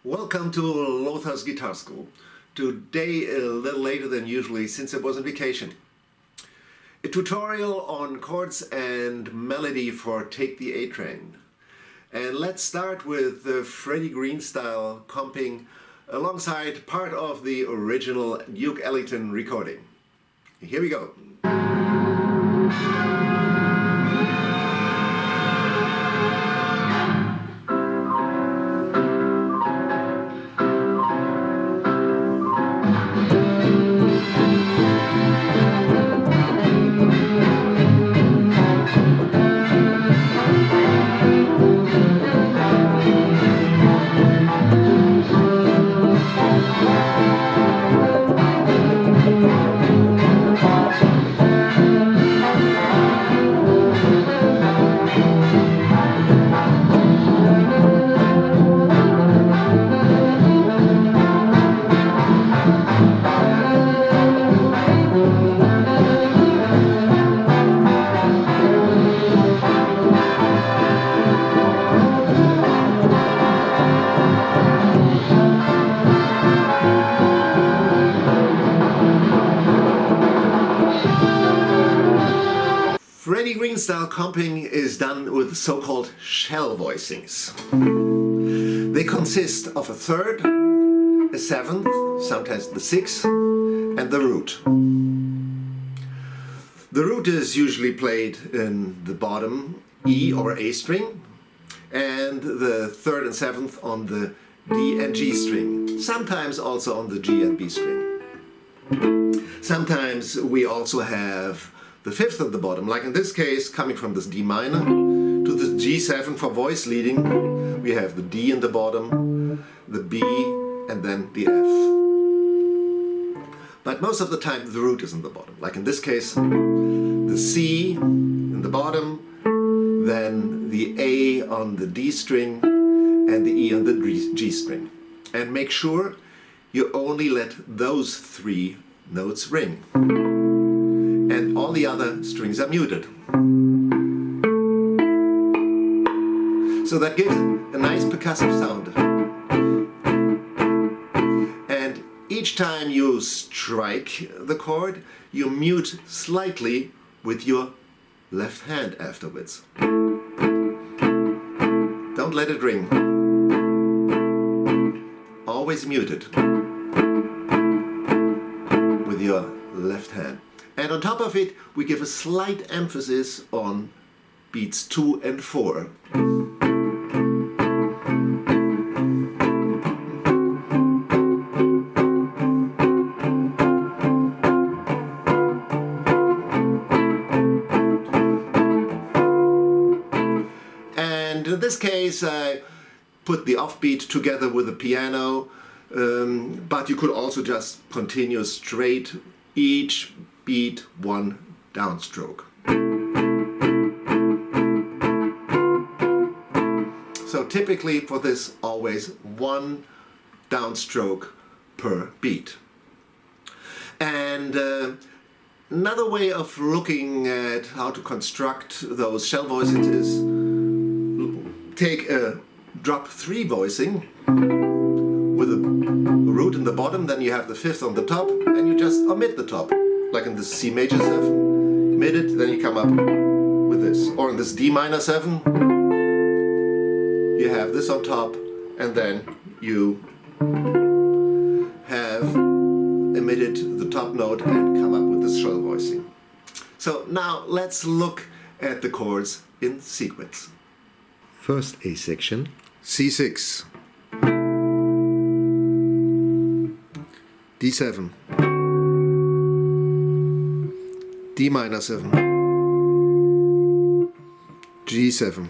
Welcome to Lothar's Guitar School. Today a little later than usually since I was on vacation. A tutorial on chords and melody for Take the A Train. And let's start with the Freddie Green style comping alongside part of the original Duke Ellington recording. Here we go. Freddie Green style comping is done with so-called shell voicings. They consist of a third, a seventh, sometimes the sixth, and the root. The root is usually played in the bottom E or A string, and the third and seventh on the D and G string, sometimes also on the G and B string. Sometimes we also have the fifth at the bottom, like in this case, coming from this D minor to the G7 for voice leading. We have the D in the bottom, the B, and then the F. But most of the time the root is in the bottom, like in this case, the C in the bottom, then the A on the D string, and the E on the G string. And make sure you only let those three notes ring. And all the other strings are muted. So that gives a nice percussive sound. And each time you strike the chord, you mute slightly with your left hand afterwards. Don't let it ring. Always mute it with your left hand. And on top of it, we give a slight emphasis on beats 2 and 4. And in this case, I put the offbeat together with the piano, but you could also just continue straight each beat one downstroke. So typically for this, always one downstroke per beat. And another way of looking at how to construct those shell voicings is take a drop 3 voicing with a root in the bottom, then you have the fifth on the top, and you just omit the top. Like in this C major 7, omit it, then you come up with this. Or in this D minor 7, you have this on top, and then you have omitted the top note and come up with this shell voicing. So now let's look at the chords in sequence. First A section, C6, D7, D minor 7, G7,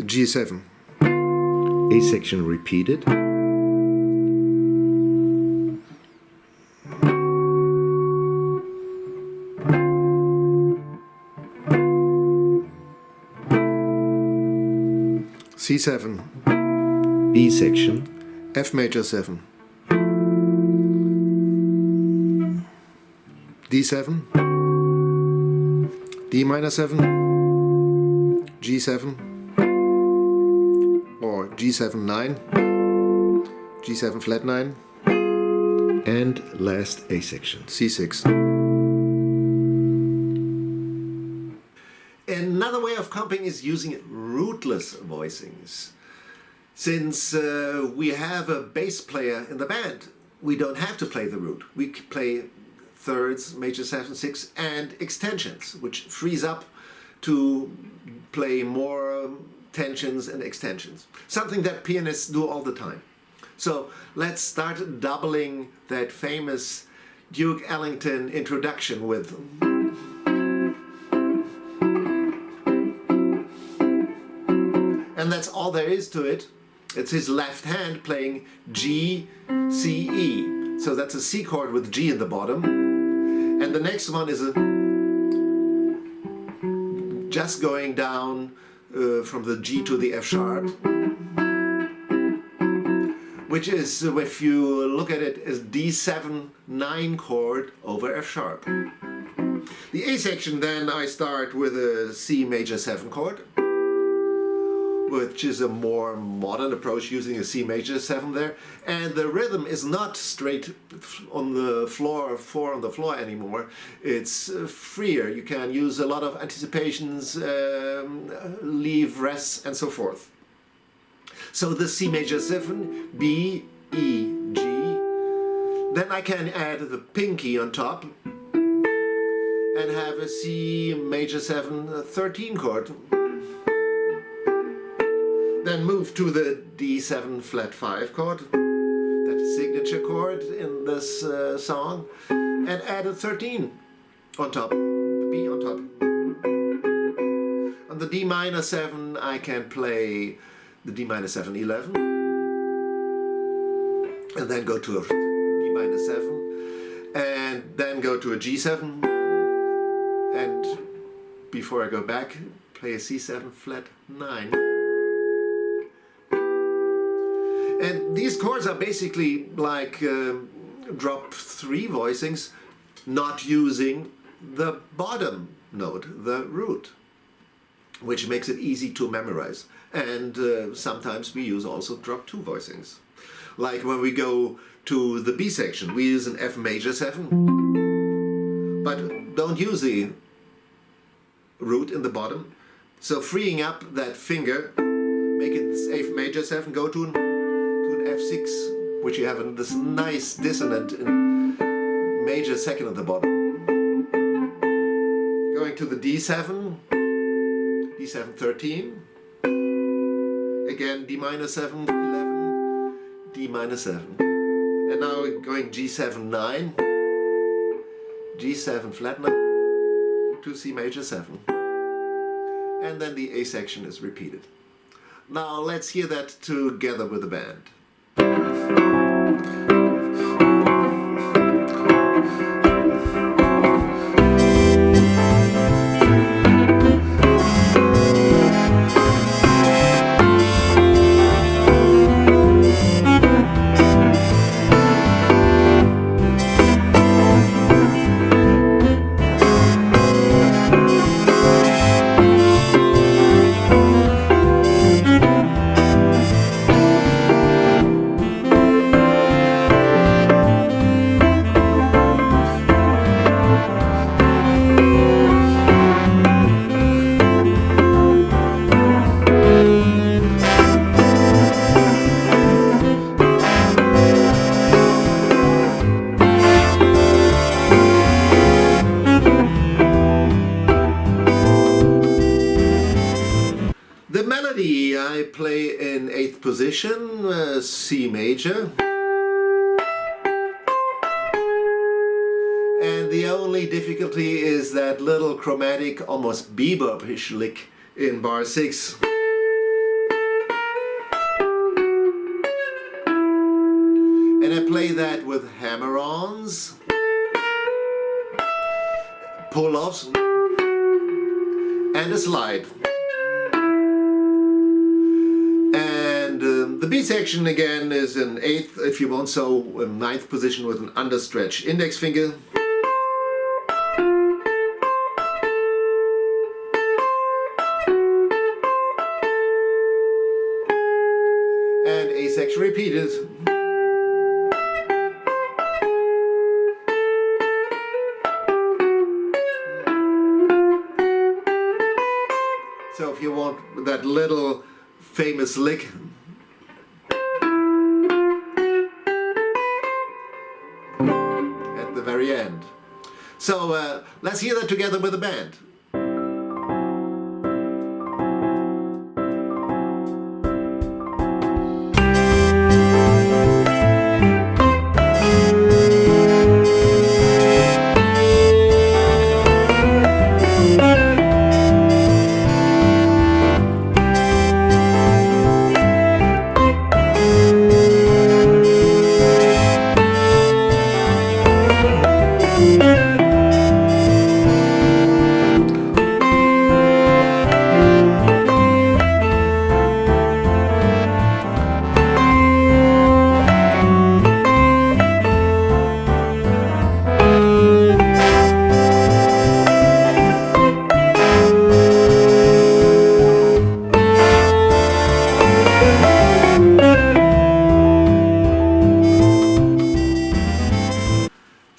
G7, A section repeated, C7, B section, F major 7, D7, D minor 7, G7, or G7 9, G7 flat 9, and last A section, C6. Another way of comping is using rootless voicings. Since we have a bass player in the band, we don't have to play the root. We play thirds, major 7, 6, and extensions, which frees up to play more tensions and extensions. Something that pianists do all the time. So let's start doubling that famous Duke Ellington introduction with. And that's all there is to it. It's his left hand playing G, C, E. So that's a C chord with G in the bottom. And the next one is just going down from the G to the F sharp, which is, if you look at it, is D7 9 chord over F sharp. The A section, then I start with a C major 7 chord, which is a more modern approach using a C major 7 there. And the rhythm is not straight on the floor, 4 on the floor anymore. It's freer. You can use a lot of anticipations, leave rests, and so forth. So the C major 7, B, E, G. Then I can add the pinky on top and have a C major 7 13 chord. Then move to the D7 flat 5 chord, that signature chord in this song, and add a 13 on top, the B on top. On the D minor 7 I can play the D minor 7 11, and then go to a D minor 7, and then go to a G7, and before I go back, play a C7 flat 9. And these chords are basically like drop 3 voicings, not using the bottom note, the root, which makes it easy to memorize. And sometimes we use also drop 2 voicings. Like when we go to the B section, we use an F major 7, but don't use the root in the bottom. So freeing up that finger, make it F major 7, go to an F6, which you have this nice dissonant in major 2nd at the bottom. Going to the D7, D7 13, again D minor 7 11, D minor 7, and now we're going G7 9, G7 flat 9 to C major 7, and then the A section is repeated. Now let's hear that together with the band. I play in 8th position, C major. And the only difficulty is that little chromatic, almost bebop-ish lick in bar 6. And I play that with hammer-ons, pull-offs, and a slide. The B section again is an 8th, if you want so, a 9th position with an understretched index finger. just repeat it. So if you want that little famous lick, at the very end. So let's hear that together with the band.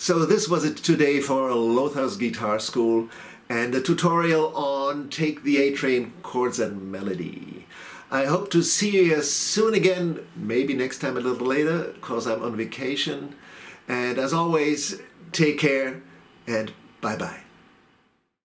So this was it today for Lothar's Guitar School and a tutorial on Take the A Train Chords and Melody. I hope to see you here soon again, maybe next time a little later, because I'm on vacation. And as always, take care and bye-bye.